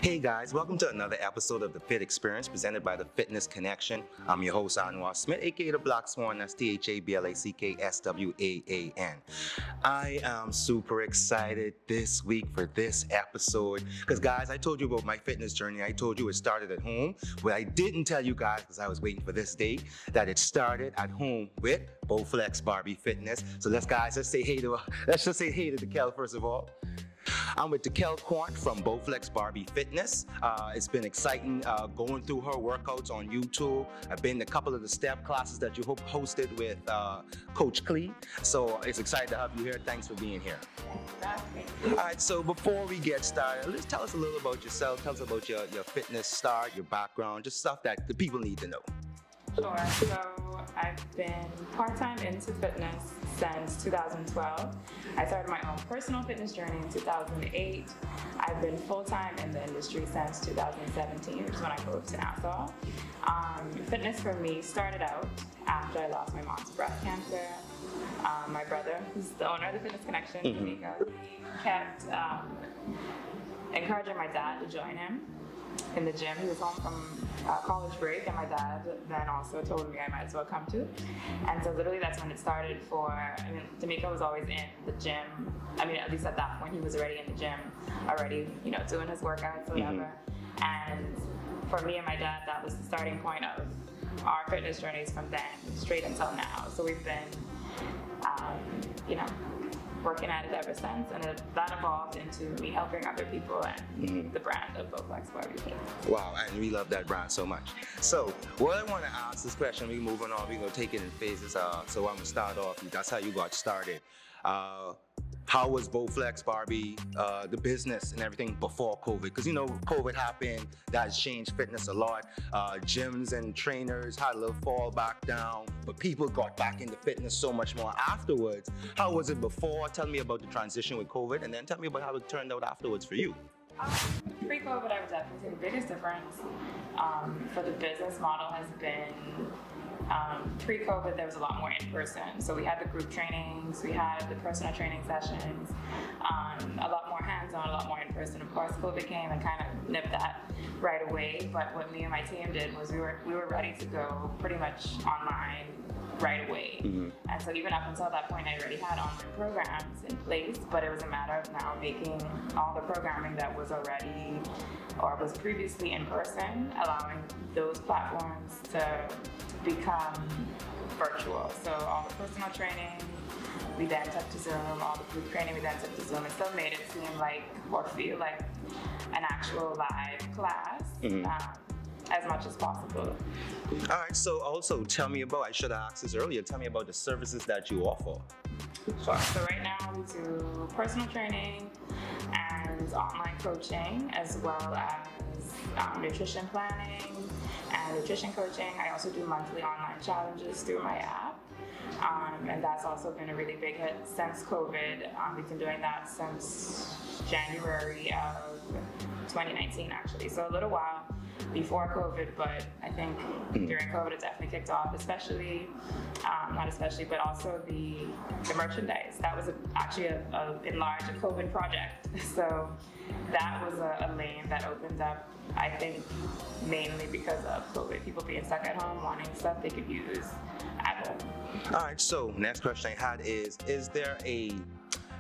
Hey guys, welcome to another episode of The Fit Experience presented by The Fitness Connection. I'm your host Anwar Smith, aka The Black Swan, that's THABLACKSWAAN. I am super excited this week for this episode because guys, I told you about my fitness journey. I told you it started at home, but I didn't tell you guys because I was waiting for this day that it started at home with Bowflex Barbie Fitness. So let's just say hey to Dekel first of all. I'm with Dekel Quant from Bowflex Barbie Fitness. It's been exciting going through her workouts on YouTube. I've been to a couple of the step classes that you hosted with Coach Clee. So it's exciting to have you here. Thanks for being here. All right, so before we get started, let's tell us a little about yourself. Tell us about your fitness start, your background, just stuff that the people need to know. Sure. So I've been part-time into fitness since 2012. I started my own personal fitness journey in 2008. I've been full-time in the industry since 2017, which is when I moved to Nassau. Fitness for me started out after I lost my mom's breast cancer. My brother, who's the owner of the Fitness Connection, Dekel, he kept encouraging my dad to join him in the gym. He was home from college break, and my dad then also told me I might as well come too. And so literally that's when it started D'Amico was always in the gym. At least at that point he was already in the gym, already, doing his workouts, whatever. And for me and my dad, that was the starting point of our fitness journeys from then straight until now. So we've been, working at it ever since, and that evolved into me helping other people and the brand of Bowflex Barbie. Wow, and we love that brand so much. So what I want to ask this question, we're moving on, we're going to take it in phases. So I'm going to start off, that's how you got started. How was Bowflex Barbie, the business and everything before COVID? Because COVID happened, that has changed fitness a lot. Gyms and trainers had a little fall back down, but people got back into fitness so much more afterwards. How was it before? Tell me about the transition with COVID, and then tell me about how it turned out afterwards for you. Pre-COVID, I would definitely say the biggest difference for the business model has been pre-COVID, there was a lot more in person. So we had the group trainings, we had the personal training sessions, a lot more hands-on, a lot more in person. Of course, COVID came and kind of nipped that right away. But what me and my team did was we were ready to go pretty much online right away. And so even up until that point, I already had online programs in place, but it was a matter of now making all the programming that was already or was previously in person, allowing those platforms to become virtual. So all the personal training, we then took to Zoom, all the group training, we then took to Zoom, and still made it seem like or feel like an actual live class. As much as possible. All right, so also tell me about, I should have asked this earlier, tell me about the services that you offer. Sure, so right now we do personal training and online coaching, as well as nutrition planning and nutrition coaching. I also do monthly online challenges through my app. And that's also been a really big hit since COVID. We've been doing that since January of 2019, actually, so a little while before COVID, but I think during COVID it definitely kicked off, but also the merchandise. That was actually in large a COVID project. So that was a lane that opened up, I think, mainly because of COVID. People being stuck at home, wanting stuff they could use at home. All right, so next question I had is there a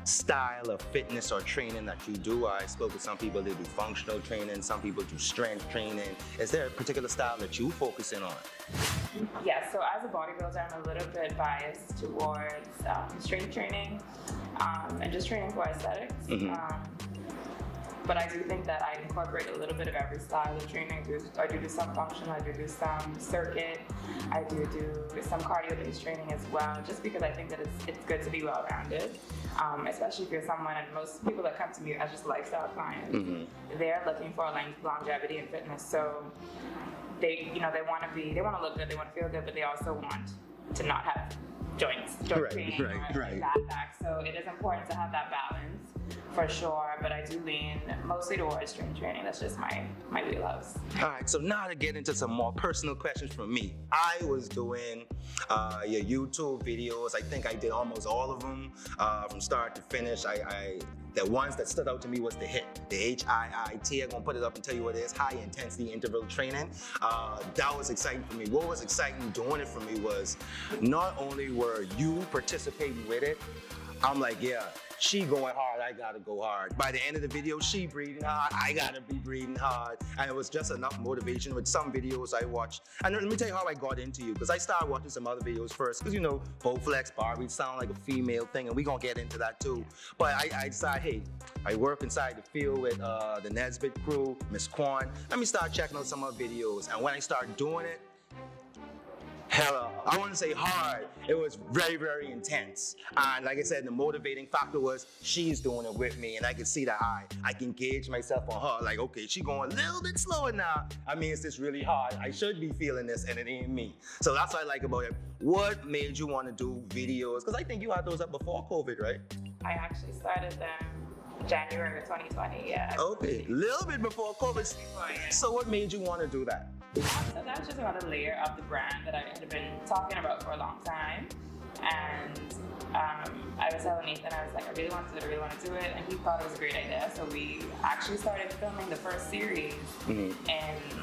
style of fitness or training that you do? I spoke with some people, they do functional training, some people do strength training. Is there a particular style that you focus in on? Yes, so as a bodybuilder, I'm a little bit biased towards strength training and just training for aesthetics. But I do think that I incorporate a little bit of every style of training. I do some functional, I do some circuit, I do some cardio-based training as well, just because I think that it's good to be well-rounded, especially if you're someone, and most people that come to me as just lifestyle clients, they're looking for longevity and fitness. So they want to look good, they want to feel good, but they also want to not have joint pain or bad back. So it is important to have that balance for sure, but I do lean mostly towards strength training. That's just my wheelhouse. All right, so now to get into some more personal questions from me. I was doing your YouTube videos. I think I did almost all of them from start to finish. The ones that stood out to me was the HIIT, the HIIT. I'm gonna put it up and tell you what it is, high intensity interval training. That was exciting for me. What was exciting doing it for me was not only were you participating with it, I'm like, yeah, she going hard, I gotta go hard. By the end of the video, she breathing hard, I gotta be breathing hard. And it was just enough motivation with some videos I watched. And let me tell you how I got into you, because I started watching some other videos first, because you know, Bowflex, Barbie sound like a female thing, and we gonna get into that too. But I decided, hey, I work inside the field with the Nesbitt crew, Miss Quant. Let me start checking out some of her videos. And when I started doing it, hella, I want to say hard. It was very, very intense. And like I said, the motivating factor was she's doing it with me, and I could see that I can gauge myself on her. Like, okay, she going a little bit slower now. I mean, it's just really hard. I should be feeling this, and it ain't me. So that's what I like about it. What made you want to do videos? Because I think you had those up before COVID, right? I actually started them January of 2020, yeah. Okay, a little bit before COVID. So what made you want to do that? So that was just another layer of the brand that I had been talking about for a long time. And I was telling Nathan, I was like, I really want to do it. And he thought it was a great idea. So we actually started filming the first series in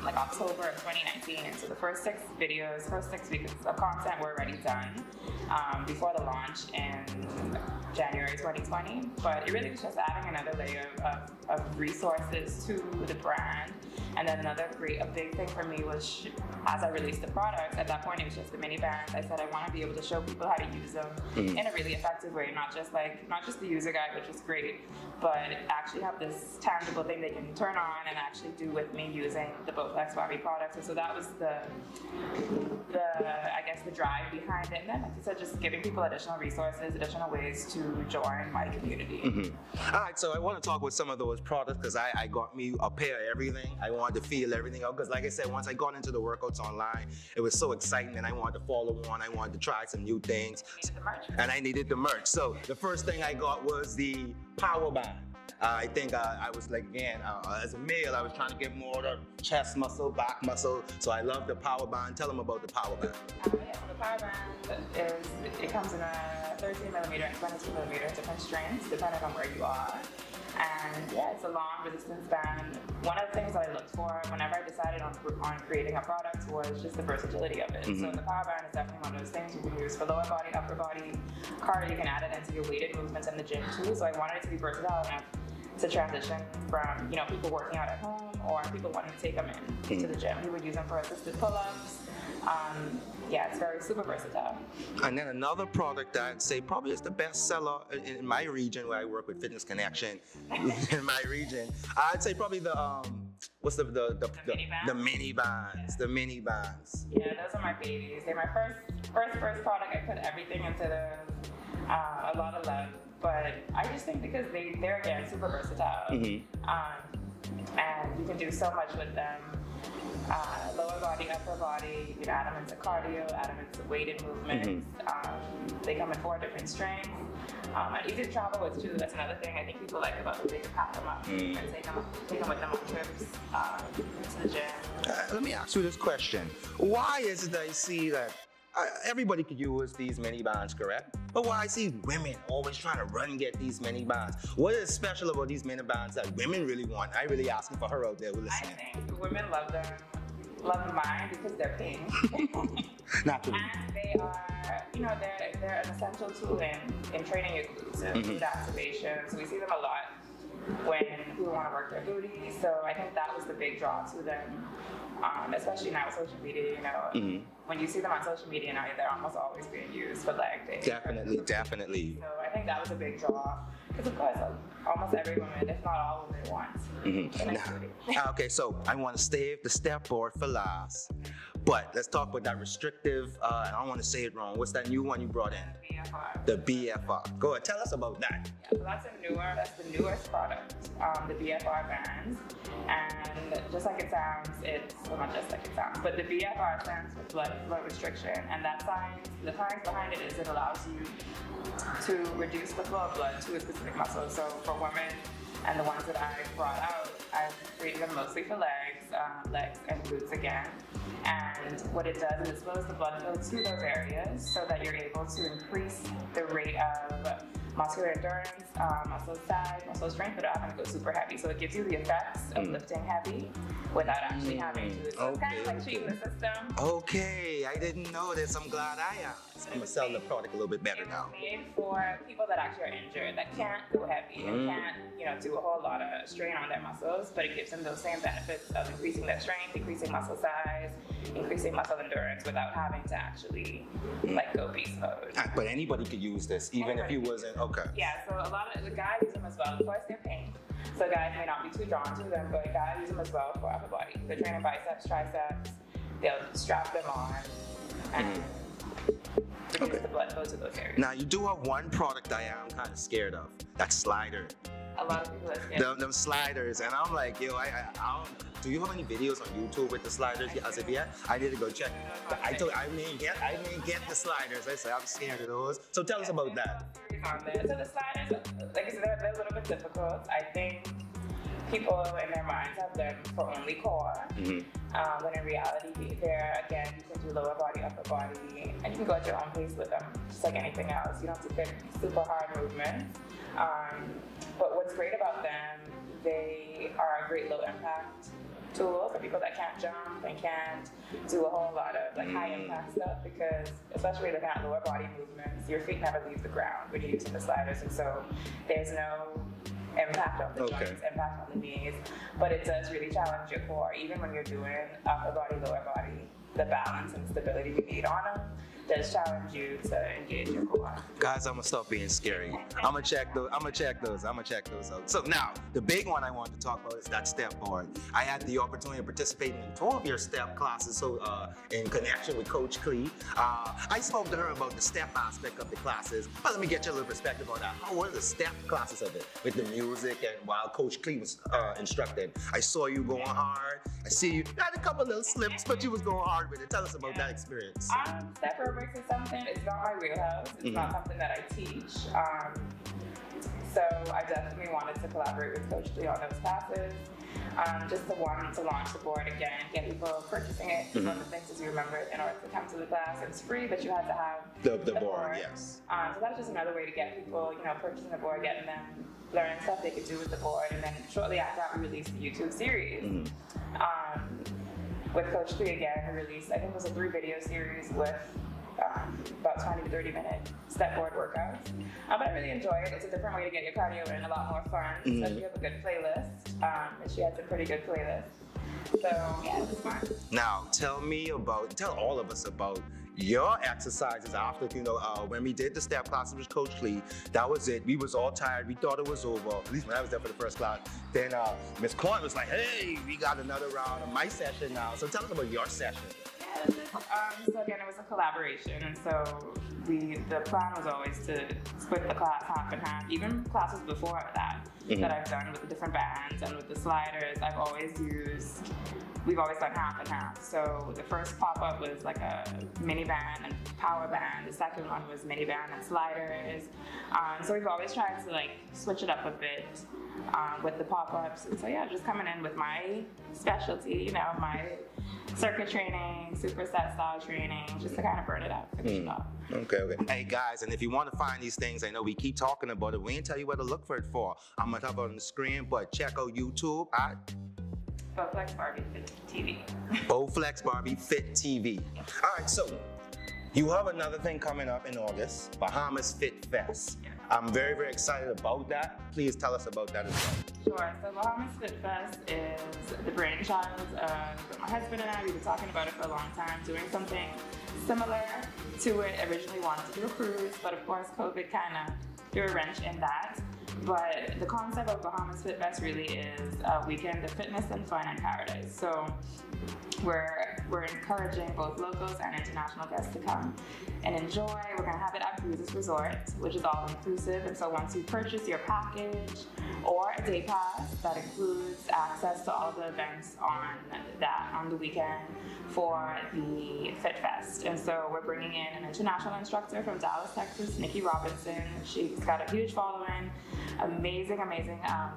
like October of 2019. So the first 6 videos, first 6 weeks of content were already done before the launch in January 2020. But it really was just adding another layer of resources to the brand. And then a big thing for me was, as I released the products, at that point it was just the mini bands. I said I want to be able to show people how to use them in a really effective way, not just the user guide, which is great, but actually have this tangible thing they can turn on and actually do with me using the Bowflex Barbie products. And so that was the I guess the drive behind it. And then, like you said, just giving people additional resources, additional ways to join my community. All right, so I want to talk with some of those products, because I got me a pair of everything. I wanted to feel everything out, because like I said, once I got into the workouts online, it was so exciting, and I wanted to follow on. I wanted to try some new things. And I needed the merch. So the first thing I got was the power band. I think I was like, again, as a male, I was trying to get more of the chest muscle, back muscle. So I love the power band. Tell them about the power band. Yeah, so the power band it comes in a 13mm and 22mm, different strengths depending on where you are. And yeah, it's a long resistance band. One of the things that I looked for whenever I decided on creating a product was just the versatility of it. So the power band is definitely one of those things you can use for lower body, upper body, cardio. You can add it into your weighted movements in the gym too. So I wanted it to be versatile enough to transition from, you know, people working out at home or people wanting to take them into the gym. We would use them for assisted pull-ups. Yeah, it's very super versatile. And then another product that I'd say probably is the best seller in my region, where I work with Fitness Connection in my region. I'd say probably the what's the mini bands. The mini bands. Yeah, those are my babies. They're my first product. I put everything into a lot of love. But I just think because they're again super versatile, and you can do so much with them. Lower body, upper body, you can add them into cardio, add them into weighted movements. They come in 4 different strengths. And easy to travel with too, that's another thing I think people like about them. They can pack them up and take them with them on trips to the gym. Let me ask you this question. Why is it that I see that everybody could use these mini bands, correct? But why I see women always trying to run and get these mini bands? What is special about these mini bands that women really want? I really asking for her out there who listening. I think women love them mine because they're pink. Naturally. And they are, you know, they're an essential tool in training your glutes and glute activation. So we see them a lot when people want to work their booty. So I think that was the big draw to them. Especially now with social media, you know, when you see them on social media now, they're almost always being used for leg day. Definitely. So I think that was a big draw. Because of course, almost every woman, if not all women, want. Okay, so I want to save the step board for last. But let's talk about that restrictive, I don't want to say it wrong. What's that new one you brought in? The BFR. Go ahead, tell us about that. Yeah, so that's the newest product, the BFR bands. And just like it sounds, well, not just like it sounds, but the BFR stands for blood flow restriction. And the science behind it is it allows you to reduce the flow of blood to a specific muscle. So for women, and the ones that I brought out, I've created them mostly for legs and glutes again. And what it does is it slows the blood flow to those areas so that you're able to increase the rate of muscular endurance, muscle size, muscle strength without having to go super heavy. So it gives you the effects of lifting heavy without actually having to. So it's kind of like cheating the system. Okay, I didn't know this. I'm glad I asked. I'm gonna sell the product a little bit better now. It's made for people that actually are injured, that can't go heavy, and can't, do a whole lot of strain on their muscles, but it gives them those same benefits of increasing their strength, increasing muscle size, increasing muscle endurance without having to actually go beast mode. But anybody could use this, even if you wasn't, okay. Yeah, so a lot of the guys use them as well. Of course, they're pain. So guys may not be too drawn to them, but guys use them as well for upper body. They're training biceps, triceps, they'll strap them on and reduce the blood flow to those areas. Now, you do have one product I am kind of scared of. That's slider. A lot of people are scared. Them sliders, and I'm like, yo, I don't. Do you have any videos on YouTube with the sliders as of yet? I need to go check. I may get the sliders. I say I'm scared of those. So tell us about that. So the sliders, like I said, they're a little bit difficult. I think people in their minds have them for only core, when in reality, they're, again, you can do lower body, upper body, and you can go at your own pace with them, just like anything else. You don't have to pick super hard movements. But what's great about them, they are a great low impact tool for people that can't jump and can't do a whole lot of high impact stuff, because especially looking at lower body movements, your feet never leave the ground when you're using the sliders, and so there's no impact on the joints, impact on the knees, but it does really challenge your core. Even when you're doing upper body, lower body, the balance and stability you need on them does challenge you to engage your core. Guys, I'm gonna stop being scary. I'm gonna check those out. So now, the big one I want to talk about is that step board. I had the opportunity of participating in 2 of your step classes, so in connection with Coach Clee. I spoke to her about the step aspect of the classes, but let me get your little perspective on that. What are the step classes of it, with the music and while Coach Clee was instructing? I saw you going hard. I see you had a couple little slips, but you was going hard with it. Tell us about that experience. Step aerobics is something, it's not my wheelhouse. It's not something that I teach. So I definitely wanted to collaborate with Coach Lee on those classes. Just to launch the board again, get people purchasing it. One of the things is you remember, in order to come to the class, it's free, but you had to have the board. Yes. So that's just another way to get people, purchasing the board, getting them learning stuff they could do with the board. And then shortly after that, we released the YouTube series. With Coach Lee again, we released, I think it was a 3-video series with about 20 to 30 minute step board workouts. But I really enjoy it. It's a different way to get your cardio in, a lot more fun. Especially if you have a good playlist. And she has a pretty good playlist. So yeah, it was fun. Now, tell all of us about your exercises after, when we did the step classes with Coach Lee. That was it. We was all tired. We thought it was over. At least when I was there for the first class. Then Miss Quant was like, hey, we got another round of my session now. So tell us about your session. So again, it was a collaboration, and so the plan was always to split the class half and half. Even classes before that I've done with the different bands and with the sliders, we've always done half and half. So the first pop-up was like a mini band and power band. The second one was mini band and sliders. So we've always tried to switch it up a bit with the pop-ups. And so yeah, just coming in with my specialty, my circuit training, superset style training, just to kind of burn it out, finish it off. Okay. Hey guys, and if you want to find these things, I know we keep talking about it. We ain't tell you where to look for it for. I'm gonna talk about it on the screen, but check out YouTube at Bowflex Barbie Fit TV. Bowflex Barbie Fit TV. All right, so you have another thing coming up in August, Bahamas Fit Fest. Yeah. I'm very, very excited about that. Please tell us about that as well. Sure. So Bahamas Fit Fest is the brainchild of my husband and I. We've been talking about it for a long time, doing something similar to it. Originally wanted to do a cruise, but of course COVID kind of threw a wrench in that. But the concept of Bahamas Fit Fest really is a weekend of fitness and fun in paradise. So we're encouraging both locals and international guests to come and enjoy. We're going to have it at Cruises Resort, which is all inclusive. And so once you purchase your package or a day pass, that includes access to all the events on the weekend for the Fit Fest. And so we're bringing in an international instructor from Dallas, Texas, Nikki Robinson. She's got a huge following, amazing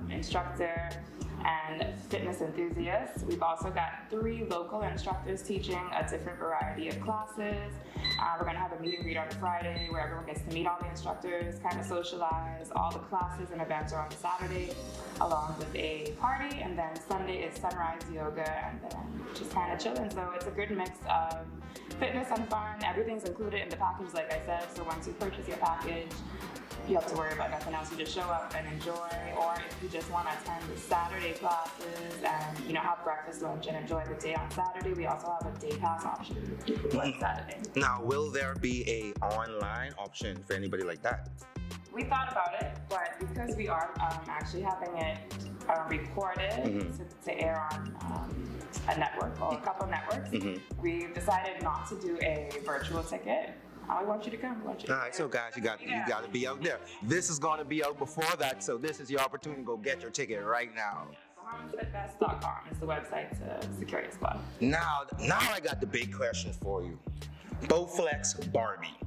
instructor and fitness enthusiasts. We've also got 3 local instructors teaching a different variety of classes. We're going to have a meet and greet on Friday where everyone gets to meet all the instructors, kind of socialize. All the classes and events are on Saturday, along with a party. And then Sunday is sunrise yoga, and then just kind of chilling. So it's a good mix of fitness and fun. Everything's included in the package, like I said. So once you purchase your package, you have to worry about nothing else. You just show up and enjoy. Or if you just want to attend the Saturday classes and, you know, have breakfast, lunch, and enjoy the day on Saturday, we also have a day pass option on Saturday. Now, will there be a online option for anybody like that? We thought about it, but because we are actually having it recorded to air on a network or a couple networks, we've decided not to do a virtual ticket. We want you to come. All right, so guys, you got to be out there. This is going to be out before that, so this is your opportunity to go get your ticket right now. HarmonFitBest.com is the website to secure your spot. Now I got the big question for you. Bowflex Barbie,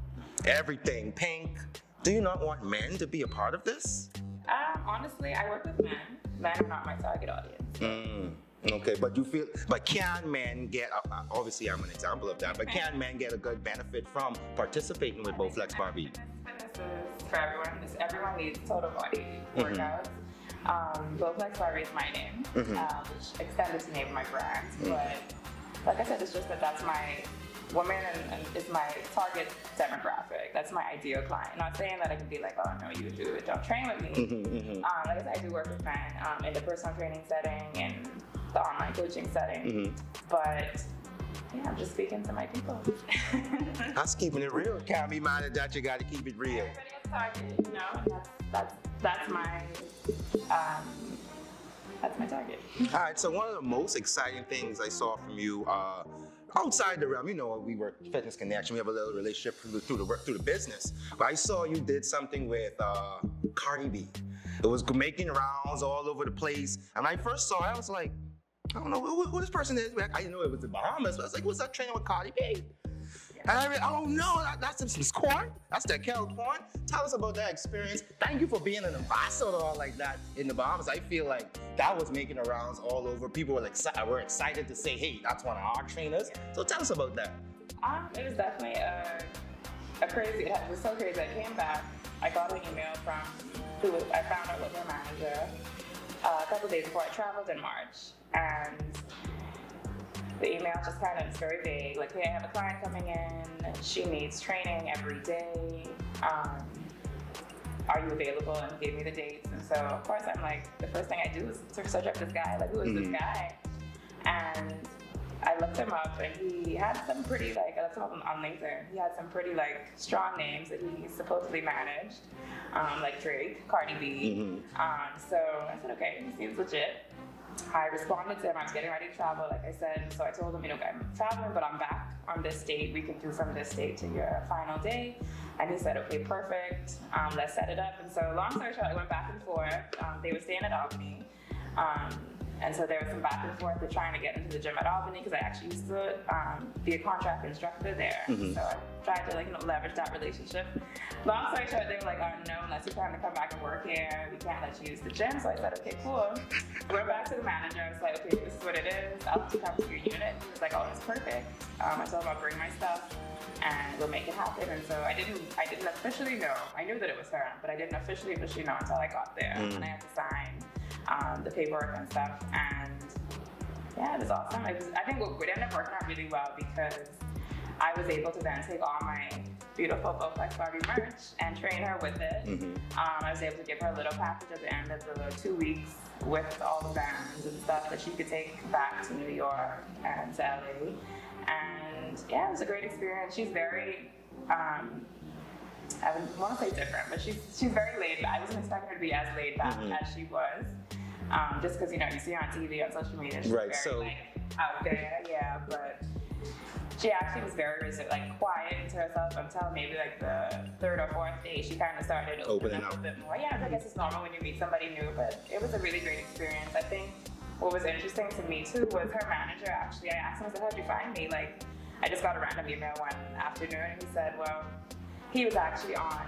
everything pink. Do you not want men to be a part of this? Honestly, I work with men. Men are not my target audience. Okay, but can men get, obviously I'm an example of that, but can men get a good benefit from participating with Bowflex Barbie? Fitness is for everyone. Everyone needs total body workouts. Bowflex Barbie is my name, which extended to name of my brand. But like I said, it's just that's my woman and it's my target demographic. That's my ideal client. Not saying that I can be like, oh no, you do it, don't train with me. Like I said, I do work with men in the personal training setting and the online coaching setting. But yeah, I'm just speaking to my people. That's keeping it real. Can't be mad at that. You got to keep it real. Everybody has a target, you know, and that's my target. All right. So one of the most exciting things I saw from you, outside the realm, you know, we work Fitness Connection. We have a little relationship through the business. But I saw you did something with Cardi B. It was making rounds all over the place. And when I first saw it, I was like, I don't know who this person is. I didn't know it was the Bahamas, but I was like, what's that training with Cardi B? And I don't know, that's some Quant. That's Dekel Quant. Tell us about that experience. Thank you for being an ambassador like that in the Bahamas. I feel like that was making the rounds all over. People were excited to say, hey, that's one of our trainers. So tell us about that. It was definitely it was so crazy. I came back, I got an email I found out was her manager a couple days before I traveled in March. And the email just kind of is very vague, like, hey, I have a client coming in, she needs training every day, are you available? And he gave me the dates. And so, of course, I'm like, the first thing I do is search up this guy, like, who is this guy? And I looked him up, and he had some pretty, I looked him up on LinkedIn, he had some pretty, strong names that he supposedly managed, like Drake, Cardi B. So I said, okay, he seems legit. I responded to him, I was getting ready to travel, like I said, so I told him, I'm traveling, but I'm back on this date. We can do from this date to your final day. And he said, okay, perfect, let's set it up. And so long story short, I went back and forth. They were staying at Albany. And so there was some back and forth with trying to get into the gym at Albany because I actually used to be a contract instructor there. So I tried to leverage that relationship. Long story short, they were like, oh no, unless you're trying to come back and work here, we can't let you use the gym. So I said, okay, cool. Went back to the manager. I was like, okay, this is what it is. I'll have to come to your unit. He was like, oh, that's perfect. I told him I'll bring my stuff and we'll make it happen. And so I didn't officially know. I knew that it was her, but I didn't officially know until I got there. And I had to sign the paperwork and stuff, and yeah, it was awesome. I think it ended up working out really well because I was able to then take all my beautiful Bowflex Barbie merch and train her with it. I was able to give her a little package at the end of the 2 weeks with all the bands and stuff that she could take back to New York and to LA. And yeah, it was a great experience. She's very, I wouldn't want to say different, but she's very laid back. I wasn't expecting her to be as laid back as she was. Just because, you see her on TV, on social media, she's very, out there, yeah, but she actually was very quiet into herself until maybe the third or fourth day, she kind of started opening up a bit more. Yeah, I guess it's normal when you meet somebody new, but it was a really great experience. I think what was interesting to me too was her manager actually, I asked him, I said, how'd you find me? I just got a random email one afternoon, and he said, well, he was actually on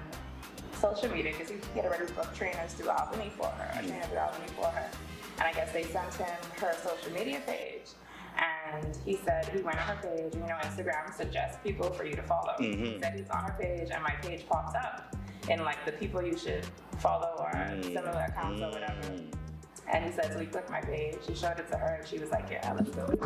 social media because he could get already booked trainers through Albany for her, a trainer through Albany for her. And I guess they sent him her social media page. And he said he went on her page, and Instagram suggests people for you to follow. He said he's on her page, and my page pops up in like the people you should follow or similar accounts or whatever. And he said, so he clicked my page, he showed it to her, and she was like, yeah, let's do it.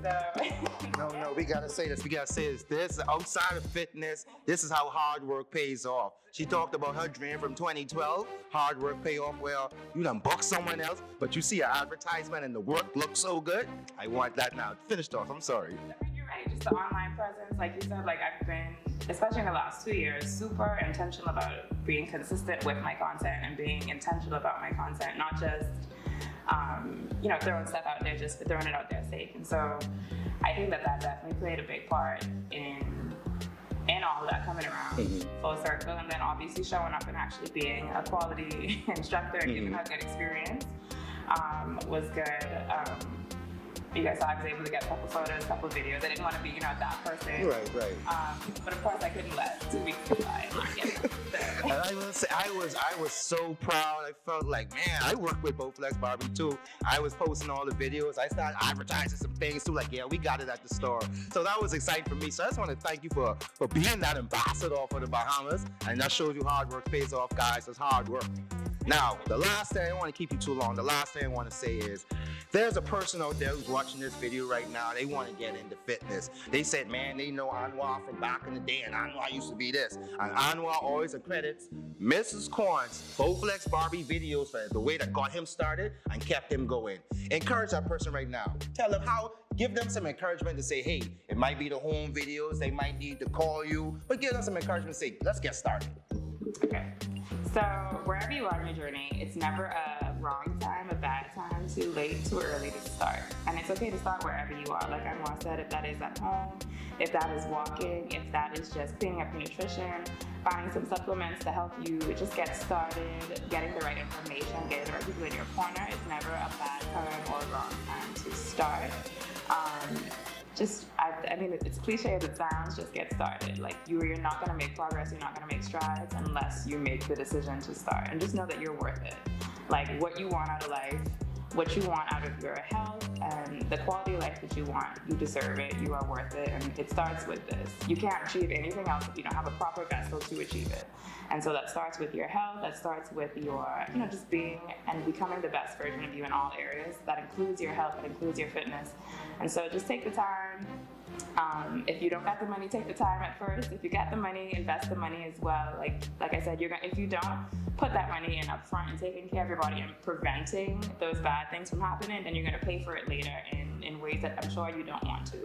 So, No, we gotta say this. This outside of fitness, this is how hard work pays off. She talked about her dream from 2012, hard work pay off. Well, you done book someone else, but you see an advertisement and the work looks so good. I want that now. Finished off, I'm sorry. You're right, just the online presence, like you said, like I've been, especially in the last 2 years, super intentional about being consistent with my content and being intentional about my content, not just, throwing stuff out there just for throwing it out there sake. And so I think that definitely played a big part in all of that coming around full circle. And then obviously showing up and actually being a quality instructor and giving her a good experience was good. Because I was able to get a couple photos, a couple videos. I didn't want to be, that person. Right. But of course, I couldn't let 2 weeks go by and not get it. And I will say, I was so proud. I felt like, man, I worked with Bowflex Barbie too. I was posting all the videos. I started advertising some things too. Like, yeah, we got it at the store. So that was exciting for me. So I just want to thank you for being that ambassador for the Bahamas. And that shows you hard work pays off, guys. It's hard work. Now, the last thing, I don't want to keep you too long. The last thing I want to say is, there's a person out there who's watching this video right now. They want to get into fitness. They said, man, they know Anwar from back in the day, and Anwar used to be this. And Anwar always accredits Mrs. Quant's Bowflex Barbie videos for the way that got him started and kept him going. Encourage that person right now. Tell them how, give them some encouragement to say, hey, it might be the home videos, they might need to call you, but give them some encouragement to say, let's get started. Okay. So wherever you are in your journey, it's never a wrong time, a bad time, too late, too early to start. And it's okay to start wherever you are. Like Anwar said, if that is at home, if that is walking, if that is just cleaning up your nutrition, finding some supplements to help you just get started, getting the right information, getting the right people in your corner, it's never a bad time or a wrong time to start. I mean, it's cliche as it sounds, just get started. Like, you're not gonna make progress, you're not gonna make strides unless you make the decision to start. And just know that you're worth it. Like, what you want out of life, what you want out of your health, and the quality of life that you want, you deserve it, you are worth it, and it starts with this. You can't achieve anything else if you don't have a proper vessel to achieve it. And so that starts with your health, that starts with your, just being and becoming the best version of you in all areas. That includes your health, that includes your fitness. And so just take the time. If you don't got the money, take the time at first. If you got the money, invest the money as well. Like I said, if you don't put that money in up front and taking care of your body and preventing those bad things from happening, then you're gonna pay for it later in ways that I'm sure you don't want to.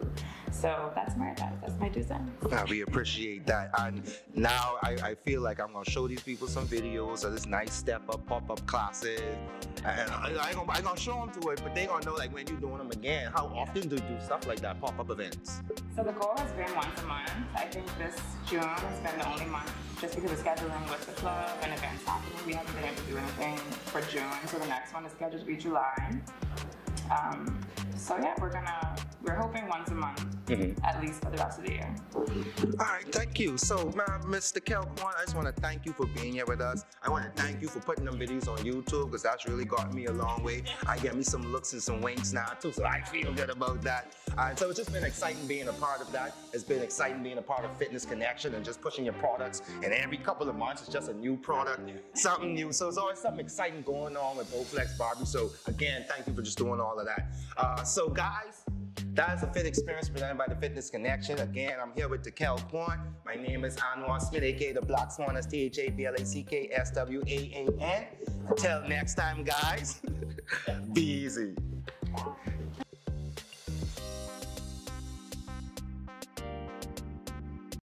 So that's my advice, that's my 2 cents. We appreciate that. And now I feel like I'm gonna show these people some videos of this nice step-up, pop-up classes. And I ain't gonna show them to it, but they gonna know, like, when you're doing them again, how often do you do stuff like that, pop-up events? So the goal has been once a month. I think this June has been the only month, just because of scheduling with the club and events happening. We haven't been able to do anything for June, so the next one is scheduled to be July. So yeah, we're hoping once a month, at least for the rest of the year. All right, thank you. So, Mr. Dekel, Quant, I just want to thank you for being here with us. I want to thank you for putting them videos on YouTube, because that's really got me a long way. I get me some looks and some winks now too, so I feel good about that. So it's just been exciting being a part of that. It's been exciting being a part of Fitness Connection and just pushing your products. And every couple of months, it's just a new product, something new. So it's always something exciting going on with Bowflex Barbie. So again, thank you for just doing all of that. So guys, that is a fit experience presented by the Fitness Connection. Again, I'm here with Dekel Quant. My name is Anwar Smith, aka the Black Swan. That's THABLACKSWAAN. Until next time, guys, be easy.